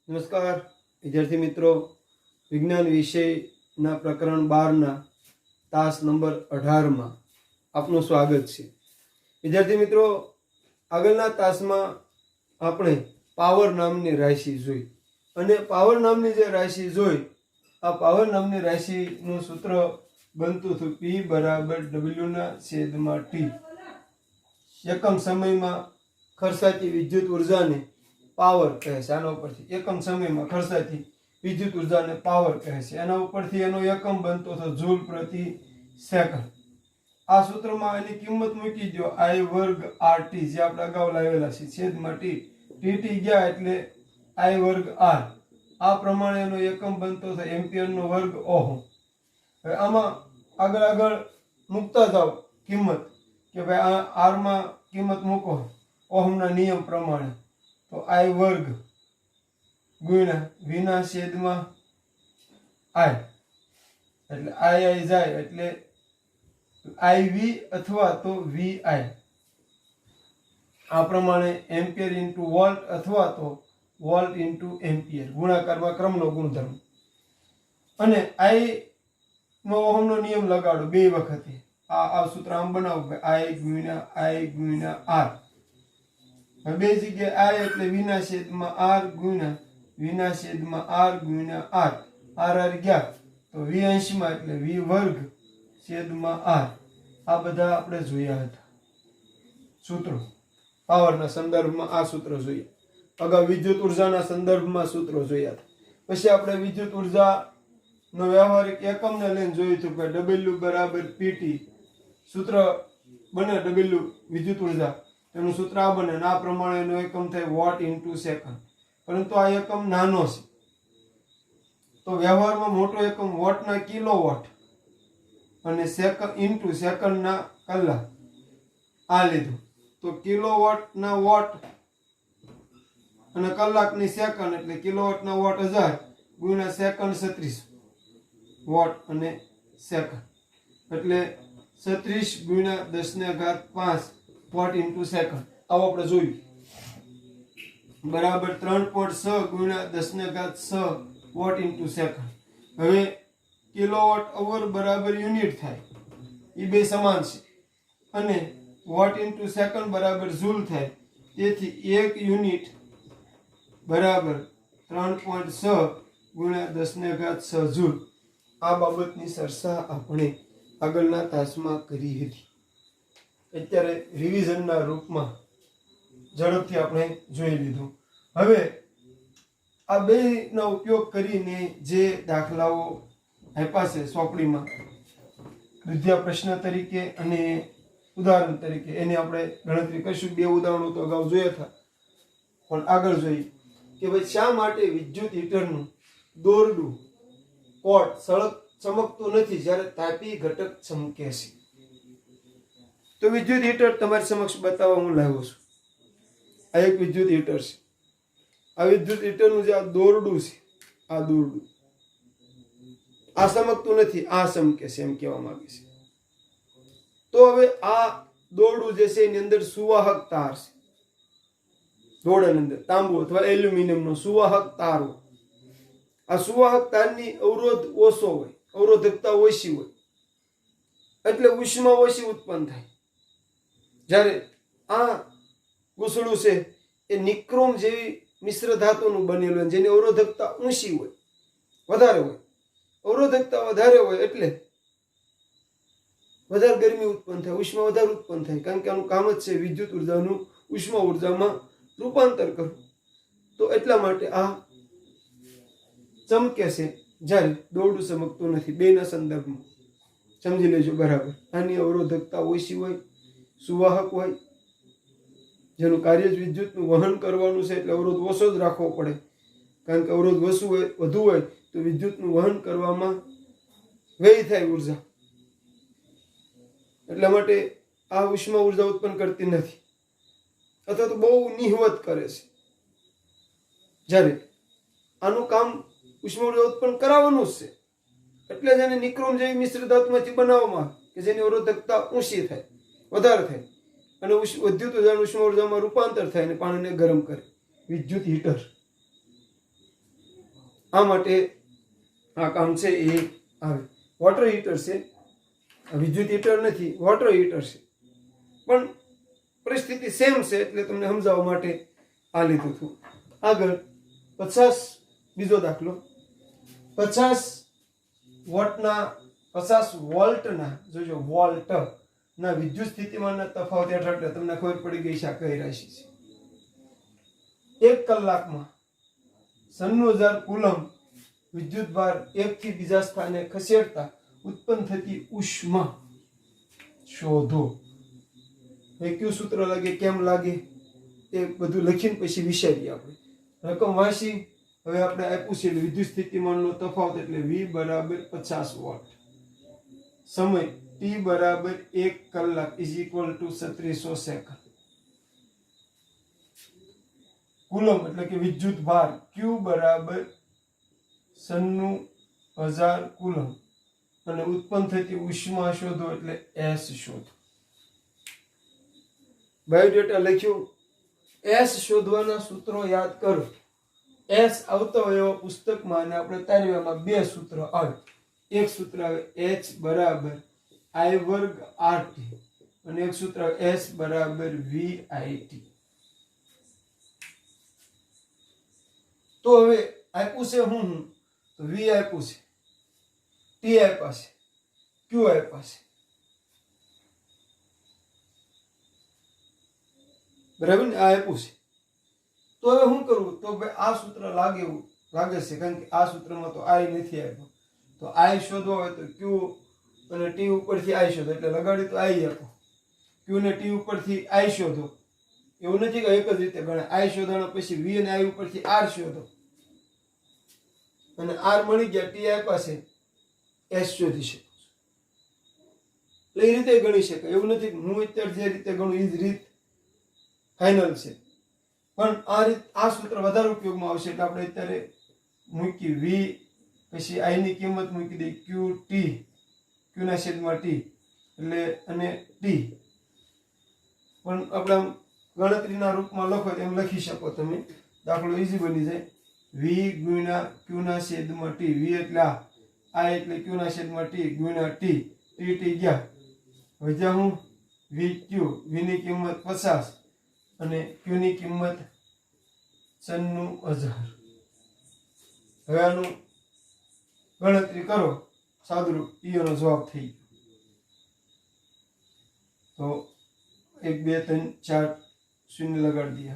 નમસ્કાર વિદ્યાર્થી મિત્રો, વિજ્ઞાન વિષયના પ્રકરણ 12ના તાસ નંબર 18માં આપનું સ્વાગત છે. વિદ્યાર્થી મિત્રો, આગળના તાસમાં આપણે પાવર નામની રાશિ જોઈ અને પાવર નામની જે રાશિ જોઈ, આ પાવર નામની રાશિનું સૂત્ર બનતું હતું P = W/T. એકમ સમયમાં ખર્ચાતી વિદ્યુત ઉર્જાને પાવર કહે છે. આના ઉપરથી એકમ સમયમાં ખર્ચાતી વિદ્યુત ઉર્જાને પાવર કહે છે. એના ઉપરથી એનો એકમ બનતો હતો જૂલ પ્રતિ સેકન્ડ. આ સૂત્રમાં એની કિંમત મૂકી દો I²RT, જે આપણે અગાઉ લાવેલા છે, છેદમાં T. TT ગયા એટલે I²R. આ પ્રમાણે એનો એકમ બનતો હતો એમ્પિયરનો વર્ગ ઓહમ. હવે આમાં આગળ મૂકતા જાઓ કિંમત, કે ભાઈ આ R માં કિંમત મૂકો ઓહમના નિયમ પ્રમાણે, તો I² ગુણ્યા V/I, એટલે I જાય એટલે IV અથવા તો VI. આ પ્રમાણે એમ્પિયર ઇન્ટુ વોલ્ટ અથવા તો વોલ્ટ ઇન્ટુ એમ્પિયર, ગુણાકારમાં ક્રમનો ગુણધર્મ. અને I નો ઓહમનો નિયમ લગાડો બે વખતે. આ સૂત્ર આમ બનાવો, I×R. બે જગ્યાએ I એટલે V/R ગુણ્યા V/R. R ગયા તો V અંશમાં એટલે V²/R. આ બધા આપણે જોયા હતા સૂત્રો. પાવરના સંદર્ભમાં આ સૂત્ર જોઈએ. અગાઉ વિદ્યુત ઉર્જાના સંદર્ભમાં સૂત્રો જોયા હતા. પછી આપણે વિદ્યુત ઉર્જાનો વ્યવહારિક એકમને લઈને જોયું હતું કે W/PT સૂત્ર બને. W વિદ્યુત ઉર્જા, એનું સૂત્ર આ બને. આ પ્રમાણે એનો એકમ થાય વોટ ઇન્ટુ સેકન્ડ. પરંતુ આ એકમ નાનો છે, તો વ્યવહારમાં મોટો એકમ વોટના કિલોવોટ અને સેકન્ડ ઇન્ટુ સેકન્ડના કલાક આ લીધું. તો કિલોવોટના વોટ અને કલાકની સેકન્ડ એટલે કિલોવોટના વોટ 1000 ગુણ્યા સેકન્ડ 36 વોટ અને સેકન્ડ, એટલે 36 ગુણ્યા 10⁵ વોટ ઇન્ટુ સેકન્ડ. આવો આપણે જોયું. બરાબર 3.6 ગુણ્યા 10⁶ વોટ ઇન્ટુ સેકન્ડ. હવે કિલોવોટ અવર બરાબર યુનિટ થાય, એ બે સમાન છે. અને વોટ ઇન્ટુ સેકન્ડ બરાબર જૂલ થાય. તેથી 1 યુનિટ બરાબર 3.6 ગુણ્યા 10⁶ જૂલ. આ બાબતની ચર્ચા આપણે આગળના તાસમાં કરી હતી. અત્યારે રિવિઝનના રૂપમાં ઝડપથી આપણે જોઈ લીધું. હવે આ બેના ઉપયોગ કરીને જે દાખલાઓ આપ્યા છે સોંપણીમાં, વિદ્યા પ્રશ્ન તરીકે અને ઉદાહરણ તરીકે, એની આપણે ગણતરી કરીશું. બે ઉદાહરણો તો અગાઉ જોયા હતા, પણ આગળ જોઈએ કે ભાઈ શા માટે વિદ્યુત હીટરનું દોરડું કોટ ચમકતું નથી જ્યારે તાપી ઘટક ચમકે છે. તો વિદ્યુત હીટર તમારી સમક્ષ બતાવવા હું લાવ્યો છું. આ એક વિદ્યુત હીટર છે. આ વિદ્યુત હીટરનું જે આ દોરડું છે, આ દોરડું આ ચમકતું નથી, આ ચમકે છે એમ કહેવા માંગે છે. તો હવે આ દોરડું જે છે એની અંદર સુવાહક તાર છે. દોરડાની અંદર તાંબુ અથવા એલ્યુમિનિયમનો સુવાહક તાર હોય. આ સુવાહક તારની અવરોધ ઓછો હોય, અવરોધકતા ઓછી હોય, એટલે ઉષ્મા ઓછી ઉત્પન્ન થાય. જ્યારે આ ગૂંસડું છે એ નિક્રોમ જેવી મિશ્ર ધાતુનું બનેલું હોય, જેની અવરોધકતા ઊંચી હોય, વધારે હોય. અવરોધકતા વધારે હોય એટલે વધારે ગરમી ઉત્પન્ન થાય, ઉષ્મા વધારે ઉત્પન્ન થાય. કારણ કે આનું કામ જ છે વિદ્યુત ઉર્જાનું ઉષ્મા ઉર્જામાં રૂપાંતર કરવું. તો એટલા માટે આ ચમકે છે જ્યારે દોરડું ચમકતું નથી. બેના સંદર્ભમાં સમજી લેજો બરાબર. આની અવરોધકતા ઓછી હોય, સુવાહક હોય, જેનું કાર્ય જ વિદ્યુતનું વહન કરવાનું છે, એટલે અવરોધ ઓછો જ રાખવો પડે. કારણ કે અવરોધ વધુ હોય તો વિદ્યુતનું વહન કરવામાં વ્યય થાય ઉર્જા. એટલા માટે આ ઉષ્મા ઉર્જા ઉત્પન્ન કરતી નથી, અથવા તો બહુ નિહવત કરે છે. જ્યારે આનું કામ ઉષ્મા ઉર્જા ઉત્પન્ન કરાવવાનું જ છે, એટલે જ એને નિક્રોમ જેવી મિશ્ર ધાતુમાંથી બનાવવામાં આવે કે જેની અવરોધકતા ઊંચી થાય, વધારે થાય, અને વિદ્યુત ઉર્જાનું ઉષ્મા ઉર્જામાં રૂપાંતર થાય અને પાણીને ગરમ કરે. વિદ્યુત હીટર આ માટે આ કામ છે એ આવે. વોટર હીટર છે, વિદ્યુત હીટર નથી, વોટર હીટર છે, પણ પરિસ્થિતિ સેમ છે એટલે તમને સમજાવવા માટે આ લીધું હતું. આગળ 50 બીજો દાખલો. 50 વોલ્ટના જોજો વોલ્ટ ના વિદ્યુત સ્થિતિમાનના તફાવત હેઠળ એટલે તમને ખબર પડી ગઈ છે આ કઈ રાશિ છે. 1 કલાકમાં 96,000 કુલમ વિદ્યુત ભાર એકથી બીજા સ્થાને ખસેડતા ઉત્પન્ન થતી ઉષ્મા શોધો. હવે કયું સૂત્ર લાગે, કેમ લાગે એ બધું લખીને પછી વિચારીએ આપણે. રકમ વાંચી. હવે આપણે આપ્યું છે વિદ્યુત સ્થિતિમાનનો તફાવત એટલે V બરાબર 50 વોટ, સમય T બરાબર 1 કલાક is equal to 3600 second. Coulomb એટલે કે વિદ્યુત ભાર Q બરાબર 96,000 કુલમ અને ઉત્પન્ન થતી ઉષ્મા શોધો એટલે S શોધો. બાયોડેટા લખ્યું. S શોધવાના સૂત્રો યાદ કરો. S આવતો હોય એવા પુસ્તકમાં અને આપણે તારવ્યામાં બે સૂત્ર આવે. એક સૂત્ર આવે H બરાબર I વર્ગ RT અને એક સૂત્ર આવે S બરાબર VIT. તો હવે આપ્યું છે હું તો V આપ્યું છે, T આપ્યા છે, Q આપ્યા છે, બરાબર ને? આ આપ્યું છે. તો હવે શું કરવું? તો ભાઈ આ સૂત્ર લાગે છે, કારણ કે આ સૂત્રમાં તો I નથી આપ્યો. તો I શોધવો હોય તો Q અને T ઉપરથી I શોધો, એટલે લગાડી તો I આપો. Q ને T ઉપરથી I શોધો. એવું નથી કે એક જ રીતે ગણે. I શોધવાનો પછી V અને I ઉપરથી R શોધો અને R મળી ગયા, T આપ્યા છે, S શોધી શકો. એટલે એ રીતે ગણી શકાય. એવું નથી હું અત્યારે જે રીતે ગણું એ જ રીત ફાઇનલ છે, પણ આ સૂત્ર વધારે ઉપયોગમાં આવશે એટલે આપણે અત્યારે મૂકી V, પછી I ની કિંમત મૂકી દઈ Q ના છેદમાં T એટલે અને T પણ આપણે ગણતરીના રૂપમાં લખો એમ લખી શકો તમે. દાખલો ઈઝી બની જાય. V ગુણ્યા Q ના છેદમાં T. V એટલે આ I એટલે Q ના છેદમાં T ગુણ્યા T. T ગયા. હવે જ્યાં હું VQ, V ની કિંમત 50 અને Q ની કિંમત 96,000. હવે આનું ગણતરી કરો સાદુરૂપ, ઈનો જવાબ થઈ ગયો. તો 1 2 3 4 શૂન્ય લગાડી દઈએ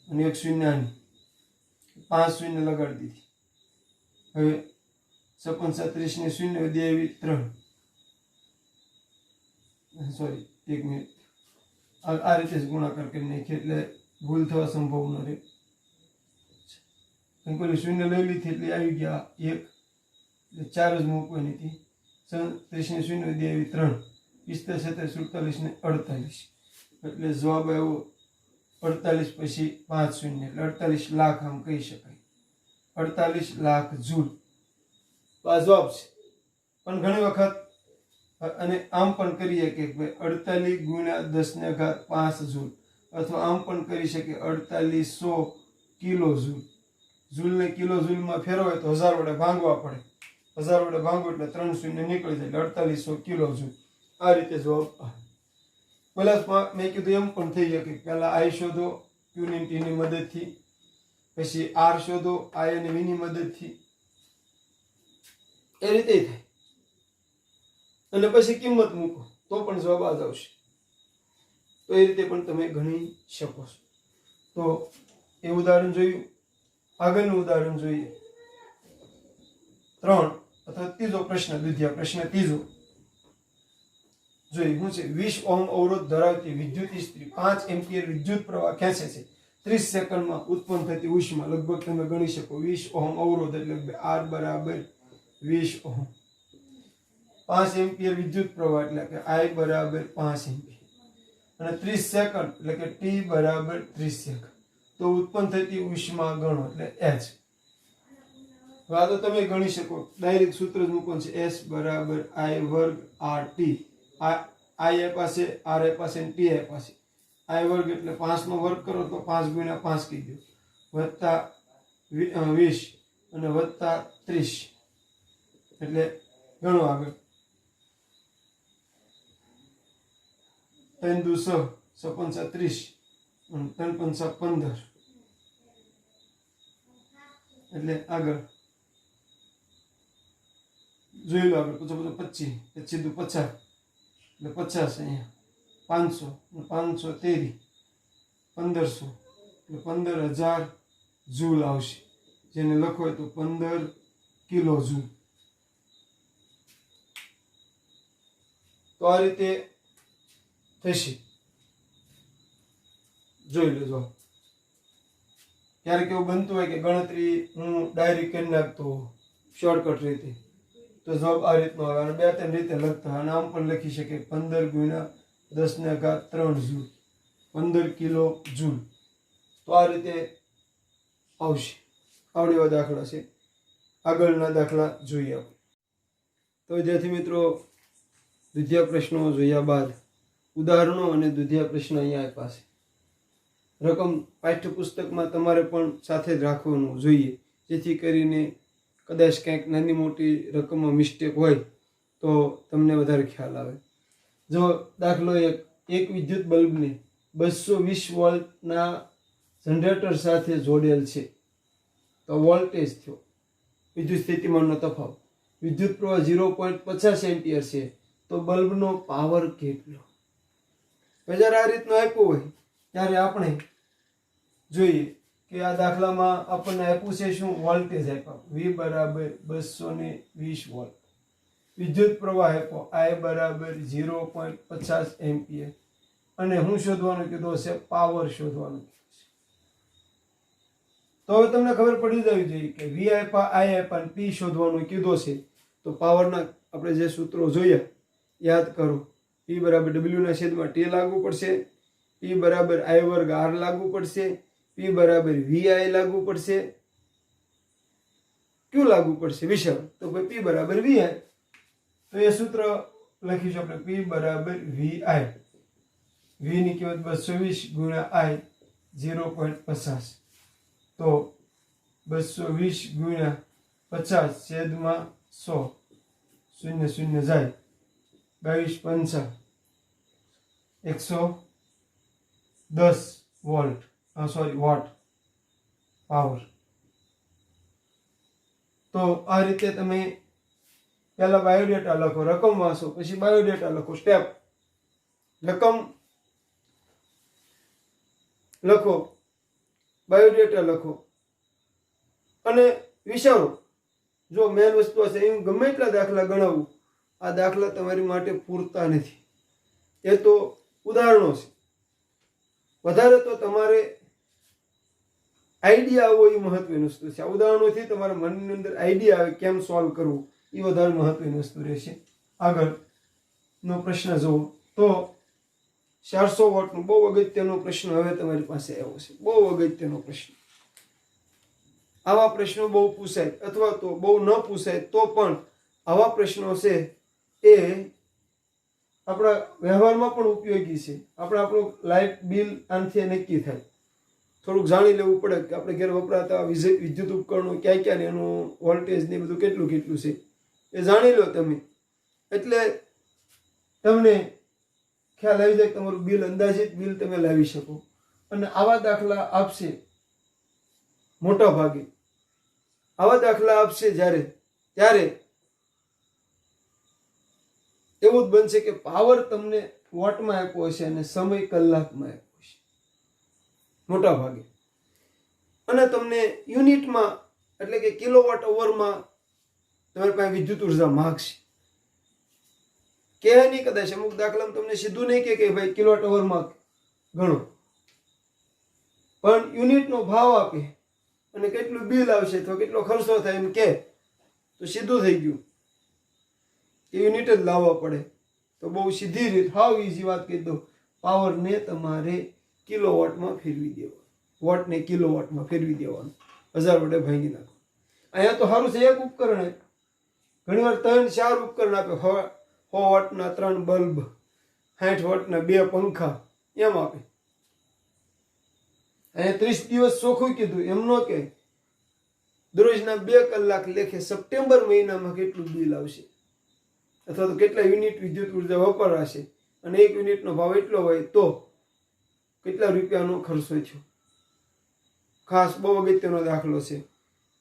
અને એક શૂન્ય આની 5 શૂન્ય લગાડી દીધી. હવે 56 37 ને શૂન્ય વધી આવી 3. Sorry, 1 minute. આ રીતે જ ગુણાકાર કરી નાખીએ એટલે ભૂલ થવા સંભાવના રહે. પેલી શૂન્ય લઈ લીધી એટલે આવી ગયા 1 એટલે 4 જ મૂકવાની હતી. 37 ને શૂન્ય વધી આવી 3. 45 47 ને 48 એટલે જવાબ આવ્યો 48 પછી 5 શૂન્ય એટલે 48 લાખ આમ કહી શકાય. 48 લાખ જૂલ આ જવાબ છે. પણ ઘણી વખત અને આમ પણ કરીએ કે ભાઈ 48 ગુણ્યા 10 ને ઘાત 5 જૂલ, અથવા આમ પણ કરી શકે 4800 કિલો જૂલ. જૂલને કિલો જૂલમાં ફેરવાય તો 1000 વડે ભાંગવા પડે. 1000 વડે ભાંગો એટલે 3 શૂન્ય નીકળી જાય એટલે 4800 કિલો જૂલ. આ રીતે જવાબ આવે. પ્લસ મેં કીધું એમ પણ થઈ શકે પહેલા I શોધો Q ની T ની મદદથી, પછી R શોધો I અને V ની મદદથી. એ રીતે થાય અને પછી કિંમત મૂકો તો પણ જવાબ આ જ આવશે. તો એ રીતે પણ તમે ગણી શકો છો. તો એ ઉદાહરણ જોયું. આગળનું ઉદાહરણ જોઈએ. 3 અથવા ત્રીજો પ્રશ્ન, દ્વિતીય પ્રશ્ન ત્રીજો જોઈએ. શું છે? 20 ઓહ્મ અવરોધ ધરાવતી વિદ્યુત ઇસ્ત્રી 5 એમ્પિયર વિદ્યુત પ્રવાહ ખેંચે છે. 30 સેકન્ડમાં ઉત્પન્ન થતી ઉષ્મા લગભગ તમે ગણી શકો. 20 ઓહ્મ અવરોધ એટલે R બરાબર 20 ઓહ્મ. 5 એમ્પિયર વિદ્યુત પ્રવાહ એટલે કે I બરાબર 5 એમ્પિયર અને 30 સેકન્ડ એટલે કે T બરાબર 30 સેકન્ડ. તો ઉત્પન્ન થતી ઉષ્મા ગણો એટલે H. આ તો તમે ગણી શકો. ડાયરેક્ટ સૂત્ર જ મૂકવાનું છે. S બરાબર I વર્ગ RT. I એ પાસે, R એ પાસે, T એ પાસે. I વર્ગ એટલે 5 નો વર્ગ કરો તો 5 ગુણ્યા 5 કહી દો, વત્તા 20 અને વત્તા 30 એટલે ગણો આગળ 3 દુ 6 6 પંચા 30 અને 3 પંચા 15 એટલે આગળ જોઈ લો આગળ 25 25 દુ 50 એટલે 50 અહીંયા 500 અને 500 તેરી 1500 એટલે 15,000 જૂલ આવશે, જેને લખો હોય તો 15 કિલો જૂલ. તો આ રીતે થશે. જોઈ લેજો. ક્યારેક એવું બનતું હોય કે ગણતરી હું ડાયરી કરી નાખતો શોર્ટકટ રીતે, તો જવાબ આ રીતનો આવે અને 2-3 રીતે લખતા. અને આમ પણ લખી શકે 15 ગુણ્યા 10⁻³ જૂલ, 15 કિલો જૂલ. તો આ રીતે આવશે. આવડે એવા દાખલા છે. આગળના દાખલા જોઈએ આપણે. તો વિદ્યાર્થી મિત્રો, દ્વિતીય પ્રશ્નો જોયા બાદ ઉદાહરણો અને દ્વિતીય પ્રશ્ન અહીંયા આપ્યા છે. રકમ પાઠ્યપુસ્તકમાં તમારે પણ સાથે જ રાખવાનું જોઈએ, જેથી કરીને કદાચ ક્યાંક નાની મોટી રકમમાં મિસ્ટેક હોય તો તમને વધારે ખ્યાલ આવે. જો દાખલો એક વિદ્યુત બલ્બને 220 વોલ્ટના જનરેટર સાથે જોડેલ છે, તો વોલ્ટેજ થયો, વિદ્યુત સ્થિતિમાનનો તફાવત, વિદ્યુત પ્રવાહ 0.50 એમ્પિયર છે, તો બલ્બનો પાવર કેટલો? જ્યારે આ રીતનું આપ્યું હોય ત્યારે આપણે જોઈએ કે આ દાખલામાં આપણને આપ્યું છે શું? વોલ્ટેજ આપ્યા V બરાબર 220 વોલ્ટ, વિદ્યુત પ્રવાહ આપ્યો I બરાબર 0.50 એમ્પિયર, અને હું શોધવાનું કીધું છે પાવર શોધવાનું કીધું છે. તો હવે તમને ખબર પડી જવી જોઈએ કે V આપ્યા, I આપ્યા અને P શોધવાનું કીધું છે. તો પાવરના આપણે જે સૂત્રો જોયા યાદ કરો. P બરાબર W/T લાગુ પડશે, P બરાબર I² R લાગુ પડશે, P બરાબર VI લાગુ પડશે, Q લાગુ પડશે વિષમ, તો P બરાબર VI. તો એ સૂત્ર લખીશું આપણે P બરાબર VI. V ની કિંમત 220 ગુણ્યા I 0.50, તો 220 ગુણ્યા 50 છેદમાં 100, 0 0 જાય, 22 5 110 વોલ્ટ, વોટ પાવર. તો આ રીતે તમે પહેલા બાયોડેટા લખો, રકમ વાંચો, પછી બાયોડેટા લખો. સ્ટેપ: રકમ લખો, બાયોડેટા લખો અને વિચારો. જો મેન વસ્તુ હશે એમ ગમે એટલા દાખલા ગણાવું, આ દાખલા તમારી માટે પૂરતા નથી. એ તો ઉદાહરણો છે. વધારે તો તમારે આઈડિયા આવો એ મહત્વની વસ્તુ છે. આ ઉદાહરણોથી તમારા મનની અંદર આઈડિયા આવે કેમ સોલ્વ કરવું, એ વધારે મહત્વની વસ્તુ રહેશે. આગળનો પ્રશ્ન જુઓ તો 400 વોટનો બહુ અગત્યનો પ્રશ્ન હવે તમારી પાસે આવ્યો છે. બહુ અગત્યનો પ્રશ્ન. આવા પ્રશ્નો બહુ પૂછાય અથવા તો બહુ ન પૂછાય તો પણ આવા પ્રશ્નો છે એ આપણા વ્યવહારમાં પણ ઉપયોગી છે. આપણું લાઇટ બિલ આનાથી નક્કી થાય. થોડુંક જાણી લેવું પડે કે આપણે ઘેર વપરાતા વિદ્યુત ઉપકરણો ક્યાં ક્યાં ને એનું વોલ્ટેજ ને બધું કેટલું કેટલું છે એ જાણી લો તમે, એટલે તમને ખ્યાલ આવી જાય કે તમારું બિલ, અંદાજિત બિલ તમે લાવી શકો. અને આવા દાખલા આપશે મોટા ભાગે, આવા દાખલા આપશે ત્યારે એવું જ બનશે કે પાવર તમને વોટમાં આપ્યો હશે અને સમય કલાકમાં આપ્યો હશે મોટા ભાગે, અને તમને યુનિટમાં એટલે કે કિલોવોટ અવરમાં તમારી પાસે વિદ્યુત ઉર્જા માગશે. કે નહીં કદાચ અમુક દાખલામાં તમને સીધું નહીં કે ભાઈ કિલોવોટ અવરમાં ગણો, પણ યુનિટનો ભાવ આપે અને કેટલું બિલ આવશે તો કેટલો ખર્ચો થાય એમ કે તો સીધું થઈ ગયું. એ યુનિટ જ લાવવા પડે. તો બહુ સીધી રીત, હાવ ઈઝી વાત કહી દો, પાવરને તમારે કિલોવોટમાં ફેરવી દેવાનો, વોટને કિલોવોટમાં ફેરવી દેવાનું, 1000 વડે ભાંગી નાખો. અહીંયા તો સારું છે એક ઉપકરણ આપે, ઘણીવાર 3-4 ઉપકરણ આપે. 100 વોટના 3 બલ્બ, 60 વોટના 2 પંખા એમ આપે. અહીંયા 30 દિવસ ચોખ્ખું કીધું, એમ ન કે દરરોજના 2 કલાક લેખે સપ્ટેમ્બર મહિનામાં કેટલું બિલ આવશે અથવા તો કેટલા યુનિટ વિદ્યુત ઉર્જા વપરાશે અને 1 યુનિટનો ભાવ એટલો હોય તો કેટલા રૂપિયાનો ખર્ચો થયો. ખાસ બહુ અગત્યનો દાખલો છે.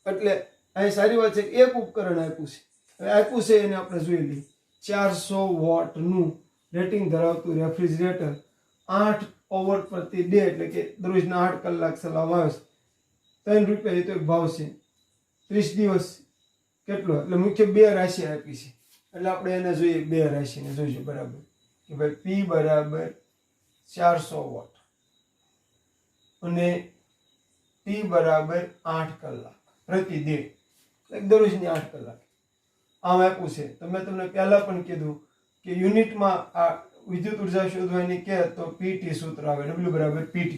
એટલે અહીં સારી વાત છે કે એક ઉપકરણ આપ્યું છે. હવે આપ્યું છે એને આપણે જોઈ લઈએ. 400 વોટનું રેટિંગ ધરાવતું રેફ્રિજરેટર 8 ઓવર પ્રતિ ડે એટલે કે દરરોજના 8 કલાક ચલાવવામાં આવે છે. 3 રૂપિયા એ તો એક ભાવ છે. 30 દિવસ કેટલો એટલે મુખ્ય 2 રાશિ આપી છે. એટલે આપણે એને જોઈએ 2 રાશિને જોઈશું બરાબર કે ભાઈ P બરાબર 400 વોટ અને T બરાબર 8 કલાક પ્રતિ ડે એટલે દરરોજની 8 કલાક આમ આપ્યું છે. તો મેં તમને પહેલા પણ કીધું કે યુનિટમાં આ વિદ્યુત ઉર્જા શોધવાની કે તો PT સૂત્ર આવે W બરાબર PT.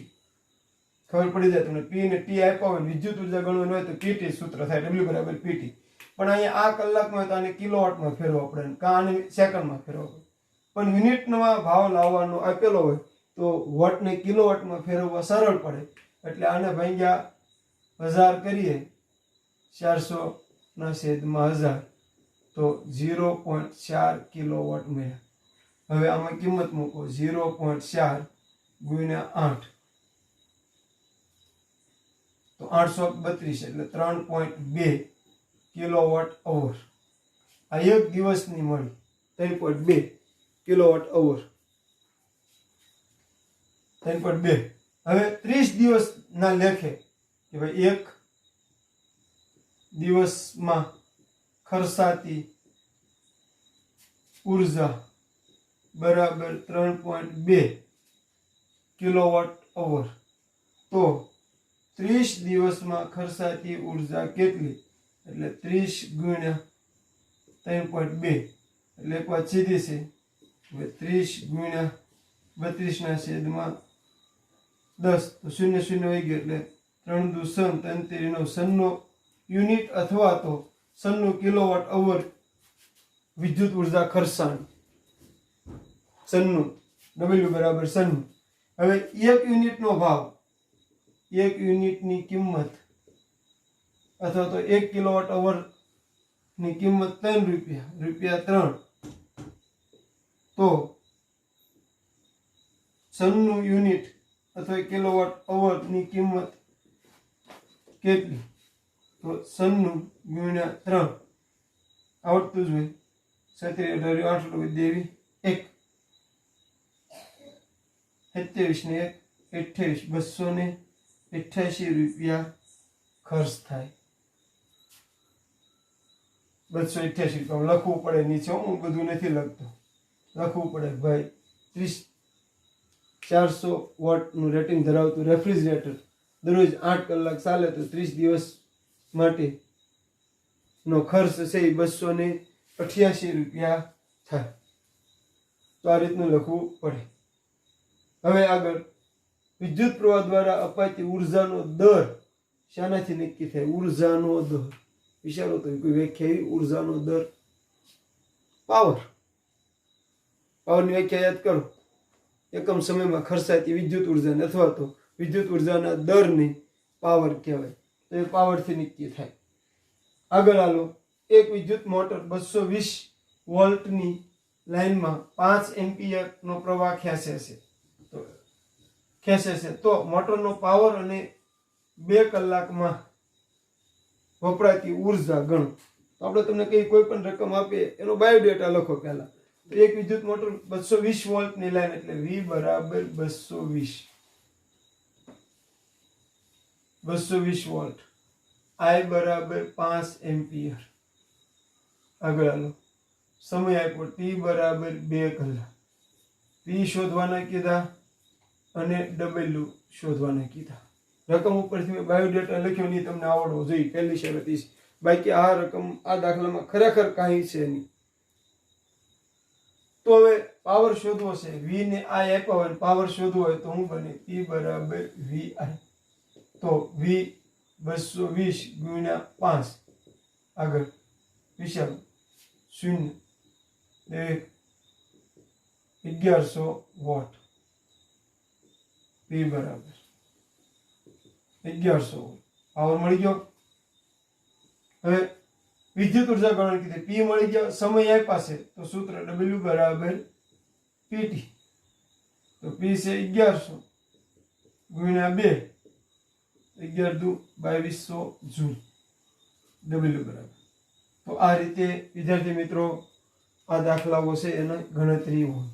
ખબર પડી જાય તમને. P અને T આપ્યા હોય વિદ્યુત ઉર્જા ગણવાની હોય તો PT સૂત્ર થાય W બરાબર PT. પણ અહીંયા આ કલાકમાં તો આને કિલોવોટમાં ફેરવવો પડે કાં આને સેકન્ડમાં ફેરવવો પડે. પણ યુનિટનો ભાવ લાવવાનો આપેલો હોય તો વોટને કિલોવોટમાં ફેરવવા સરળ પડે. એટલે આને ભાગ્યા 1000 કરીએ 400 ના છેદમાં 1000 તો 0.4 કિલોવોટ મળ્યા. હવે આમાં કિંમત મૂકો 0.4 ગુણ્યા 8 તો 832 એટલે 3.2 કિલોવોટ અવર. આ એક દિવસની મળી 3.2 કિલોવોટ અવર 3.2. હવે 30 દિવસના લેખે કે ભાઈ એક દિવસમાં ખર્ચાતી ઉર્જા બરાબર 3.2 કિલોવોટ અવર. તો 30 દિવસમાં ખર્ચાતી ઉર્જા કેટલી એટલે 30 ગુણ્યા 3.2 એટલે એક વાત સીધી છે. હવે 30 ગુણ્યા 32 ના છેદમાં 10 તો 0 0 વહી ગયો એટલે 3 દુ 9 3 તેરી 9 નો યુનિટ અથવા તો 96 કિલોવોટ અવર વિદ્યુત ઉર્જા ખર્ચાણ 96 W બરાબર 96. હવે એક યુનિટનો ભાવ એક યુનિટની કિંમત અથવા તો 1 કિલોવોટ અવર ની કિંમત 3 રૂપિયા રૂપિયા 3 તો 96 યુનિટ અથવા કિલોવોટ અવર ની કિંમત કેટલી તો 96 ગુણ્યા 3 આવડતું જ હોય 37 8 દેવી 1 27 ને 1 28 288 રૂપિયા ખર્ચ થાય. 288 રૂપિયા લખવું પડે નીચે. હું બધું નથી લખતો, લખવું પડે ભાઈ. 400 વોટનું રેટિંગ ધરાવતું રેફ્રિજરેટર દરરોજ 8 કલાક ચાલે તો 30 દિવસ માટે નો ખર્ચ છે એ 288 રૂપિયા થાય. તો આ રીતનું લખવું પડે. હવે આગળ વિદ્યુત પ્રવાહ દ્વારા અપાતી ઉર્જાનો દર શાનાથી નક્કી થાય? ઉર્જાનો દર વિચારો તો કોઈ વ્યાખ્યા ઉર્જાનો દર પાવરની વ્યાખ્યા યાદ કરો. એકમ સમયમાં ખર્ચાતી વિદ્યુત ઉર્જાને અથવા તો વિદ્યુત ઉર્જાના દરને પાવર કહેવાય. તો એ પાવરથી નક્કી થાય. આગળ હાલો. એક વિદ્યુત મોટર 220 વોલ્ટની લાઇનમાં 5 એમ્પિયરનો પ્રવાહ ખેંચે છે તો મોટરનો પાવર અને 2 કલાકમાં વપરાતી ઉર્જા ગણો. તો આપણે તમને કઈ કોઈ પણ રકમ આપીએ એનો બાયોડેટા લખો પહેલા. તો એક વિદ્યુત મોટર 220 વોલ્ટની લાઈન એટલે V બરાબર 220 વોલ્ટ, I બરાબર 5 એમ્પિયર. આગળ હાલો. સમય આપ્યો T બરાબર 2 કલાક. P શોધવાના કીધા અને W શોધવાના કીધા. રકમ ઉપરથી મેં બાયોડેટા લખ્યો નહીં, તમને આવડવો જોઈએ પહેલી શરત છે. બાકી આ રકમ આ દાખલામાં ખરેખર કાંઈ છે નહીં. તો હવે પાવર શોધવો છે. V ને I આપ્યા હોય પાવર શોધવો હોય તો હું બને P બરાબર VI. તો V 220 ગુણ્યા 5. આગળ વિચારો 0 1 1100 વોટ. P બરાબર 1100 વોટ. પાવર મળી ગયો. હવે વિદ્યુત ઉર્જા ગણન કીધી, પી મળી ગયા, સમય આપ્યા છે તો સૂત્ર W બરાબર PT. તો પી છે 1100 ગુણ્યા 2, 11 દુ 2200 જૂલ, W બરાબર. તો આ રીતે વિદ્યાર્થી મિત્રો આ દાખલાઓ છે એના ગણતરી હોય.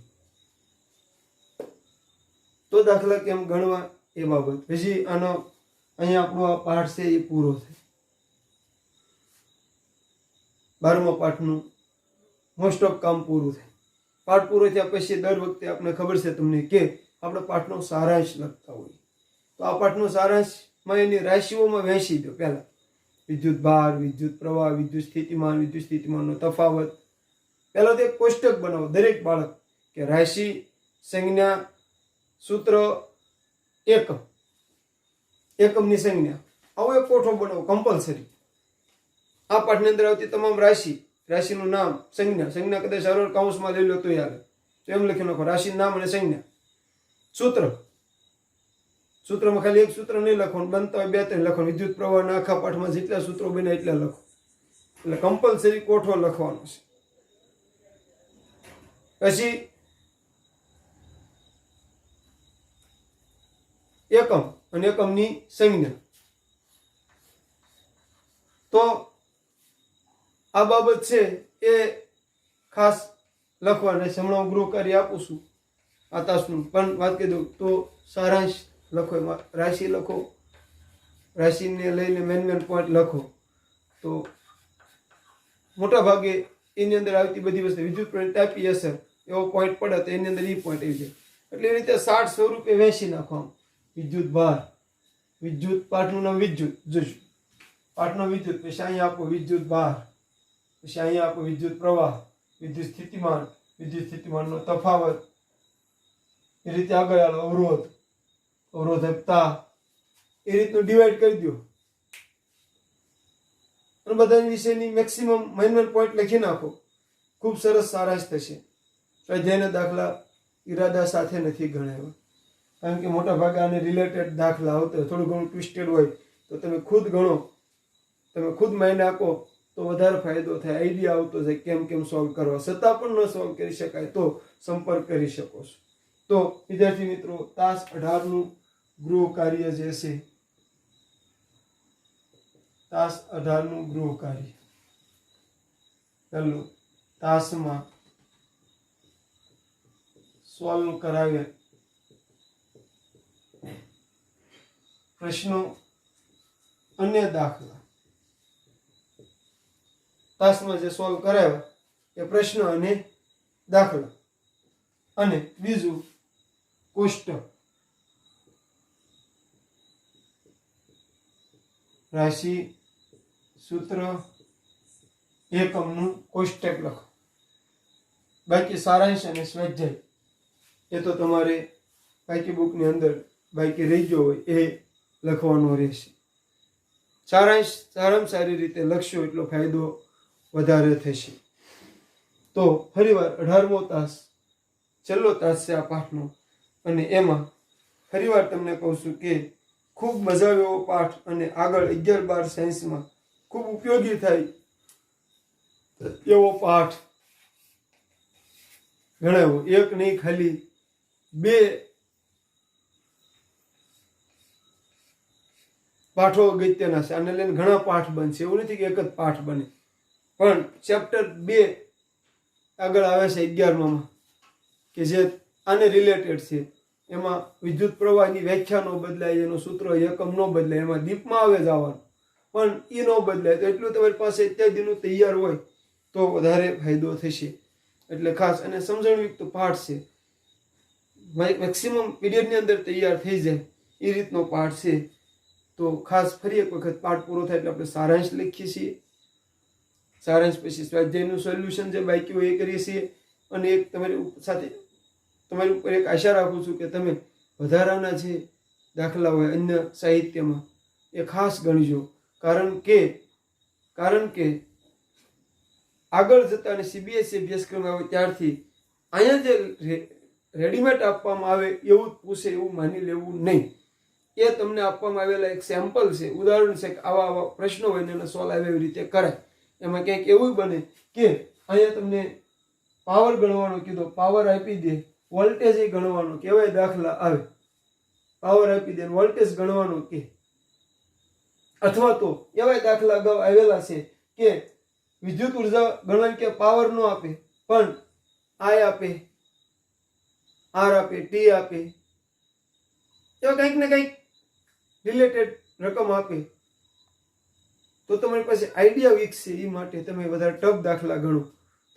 તો દાખલા કેમ ગણવા એ બાબત પછી આનો અહીંયા આપણો આ પાઠ છે એ પૂરો થાય. 12મા પાઠનું મોસ્ટ ઓફ કામ પૂરું થાય. પાઠ પૂરો થયા પછી દર વખતે આપણે ખબર છે તમને કે આપણે પાઠનો સારાંશ લખતા હોઈએ. તો આ પાઠનો સારાંશમાં એની રાશિઓમાં વહેંચી દો. પહેલા વિદ્યુત ભાર, વિદ્યુત પ્રવાહ, વિદ્યુત સ્થિતિમાનનો તફાવત. પહેલા તો એક કોષ્ટક બનાવો દરેક બાળક કે રાશિ, સંજ્ઞા, સૂત્ર, એકમની સંજ્ઞા, આવો એક કોઠો બનાવો કમ્પલસરી. આ પાઠની અંદર આવતી તમામ રાશિનું નામ, સંજ્ઞા કદાચ સરળ કાઉન્સમાં લઈ લો તો આવે તો એમ લખી નાખો રાશિનું નામ અને સંજ્ઞા. સૂત્રમાં ખાલી એક સૂત્ર નહીં લખવાનું, બનતા હોય 2-3 લખવાનું. વિદ્યુત પ્રવાહના આખા પાઠમાં જેટલા સૂત્રો બને એટલા લખો. એટલે કમ્પલસરી કોઠો લખવાનો છે. પછી એકમ અને એકમની સંજ્ઞા. તો આ બાબત છે એ ખાસ લખવાના. હમણાં હું ગૃહ કાર્ય આપું છું આ તાસનું, પણ વાત કહી દઉં તો સારાંશ લખો, એમાં રાશિ લખો, રાશિને લઈને મેન પોઈન્ટ લખો. તો મોટા ભાગે એની અંદર આવતી બધી વસ્તુ વિદ્યુત તાપી અસર એવો પોઈન્ટ પડે તો એની અંદર એ પોઈન્ટ આવી જાય. એટલે એ રીતે 60 સ્વરૂપે વહેંચી નાખવામાં. વિદ્યુત ભાર, વિદ્યુત પાઠનું નામ વિદ્યુત, જોજો પાઠનો વિદ્યુત, પછી અહીંયા આપો વિદ્યુત ભાર, પછી અહીંયા આપો વિદ્યુત પ્રવાહ, વિદ્યુત સ્થિતિમાનનો તફાવત. એ રીતે આગળ આલો અવરોધકતા, એ રીતનું ડિવાઈડ કરી દો અને બધાની વિશેની મેક્સિમમ મેન પોઈન્ટ લખી નાખો. ખૂબ સરસ સારાંશ થશે. સ્વાધ્યાયના દાખલા ઈરાદા સાથે નથી ગણાવ્યા, કારણ કે મોટા ભાગે આને રિલેટેડ દાખલા આવતા હોય, થોડું ઘણું ટ્વિસ્ટેડ હોય તો તમે ખુદ ગણો, તમે ખુદ માઇન્ડ આપો તો વધારે ફાયદો થાય, આઈડિયા આવતો જાય કેમ સોલ્વ કરવા. છતાં પણ ન સોલ્વ કરી શકાય તો સંપર્ક કરી શકો છો. તો વિદ્યાર્થી મિત્રો, તાસ 18નું ગૃહ કાર્ય જે છે, તાસ 18નું ગૃહ કાર્ય. પહેલું, તાસમાં સોલ્વ કરાવે પ્રશ્નો અને દાખલા. તાસમાં જે સોલ્વ કરાવ્યા એ પ્રશ્ન અને દાખલા. અને બીજું કોષ્ટક, રાશિ, સૂત્ર, એકમનું કોષ્ટક લખો. બાકી સારાંશ અને સ્વાધ્યાય એ તો તમારે બાકી બુકની અંદર બાકી રહી ગયો હોય એ લખવાનો રહેશે. સારાંશ સારામાં સારી રીતે લખશો એટલો ફાયદો વધારે થશે. તો ફરીવાર 18મો તાસ છેલ્લો તાસ છે આ પાઠનો, અને એમાં ફરીવાર તમને કહું છું કે ખૂબ મજા આવે એવો પાઠ અને આગળ 11-12 સાયન્સમાં ખૂબ ઉપયોગી થાય એવો પાઠ ગણાવો. એક નહીં, ખાલી 2 પાઠો અગત્યના છે. આને લઈને ઘણા પાઠ બનશે, એવું નથી કે એક જ પાઠ બને, પણ ચેપ્ટર 2 આગળ આવે છે 11માં કે જે આને રિલેટેડ છે. એમાં વિદ્યુત પ્રવાહની વ્યાખ્યા ન બદલાય, એનું સૂત્ર એકમ ન બદલાય, એમાં દીપમાં આવે જવાનું પણ એ ન બદલાય. તો એટલું તમારી પાસે અત્યારનું તૈયાર હોય તો વધારે ફાયદો થશે. એટલે ખાસ અને સમજણયુક્ત પાઠ છે, મેક્સિમમ પીરિયડની અંદર તૈયાર થઈ જાય એ રીતનો પાઠ છે. તો ખાસ ફરી એક વખત પાઠ પૂરો થાય એટલે આપણે સારાંશ લખીએ છીએ. સારાંશ પછી સ્વાધ્યાયનું સોલ્યુશન જે બાકી હોય એ કરીએ છીએ. અને એક તમારી સાથે તમારી ઉપર એક આશા રાખું છું કે તમે વધારાના જે દાખલા હોય અન્ય સાહિત્યમાં એ ખાસ ગણજો. કારણ કે આગળ જતા અને CBSE અભ્યાસક્રમ આવે ત્યારથી અહીંયા જે રેડીમેડ આપવામાં આવે એવું જ પૂછે એવું માની લેવું નહીં. એ તમને આપવામાં આવેલા એક સેમ્પલ છે, ઉદાહરણ છે કે આવા આવા પ્રશ્નો હોય ને એને સોલ્વ એવી રીતે કરાય. એમાં ક્યાંક એવું બને કે અહીંયા તમને પાવર ગણવાનો કીધો, પાવર આપી દે, વોલ્ટેજ એ ગણવાનો, કેવાય દાખલા આવે, પાવર આપી દે વોલ્ટેજ ગણવાનો કે, અથવા તો એવાય દાખલા અગાઉ આવેલા છે કે વિદ્યુત ઉર્જા ગણવાની કે પાવર નો આપે પણ આઈ આપે, આર આપે, ટી આપે, એવા કંઈક ને કંઈક રિલેટેડ રકમ આપે તો તમારી પાસે આઈડિયા વિકસે. એ માટે તમે વધારે ટફ દાખલા ગણો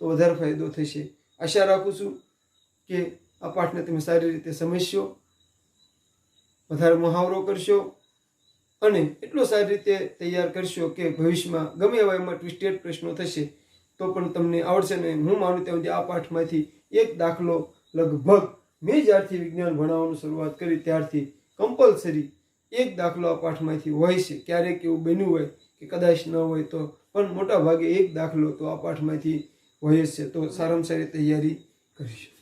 તો વધારે ફાયદો થશે. આશા રાખું છું કે આ પાઠને તમે સારી રીતે સમજશો, વધારે મુહાવરો કરશો અને એટલો સારી રીતે તૈયાર કરશો કે ભવિષ્યમાં ગમે એવા એમાં ટ્વિસ્ટેડ પ્રશ્નો થશે તો પણ તમને આવડશે. ને હું માનું ત્યાં સુધી આ પાઠમાંથી એક દાખલો લગભગ મેં જ્યારથી વિજ્ઞાન ભણાવવાનું શરૂઆત કરી ત્યારથી કમ્પલસરી એક દાખલો આ પાઠમાંથી હોય છે. ક્યારેક એવું બન્યું હોય કે કદાચ ન હોય તો પણ મોટા ભાગે એક દાખલો તો આ પાઠમાંથી હોય જ છે. તો સારામાં સારી તૈયારી કરીશું.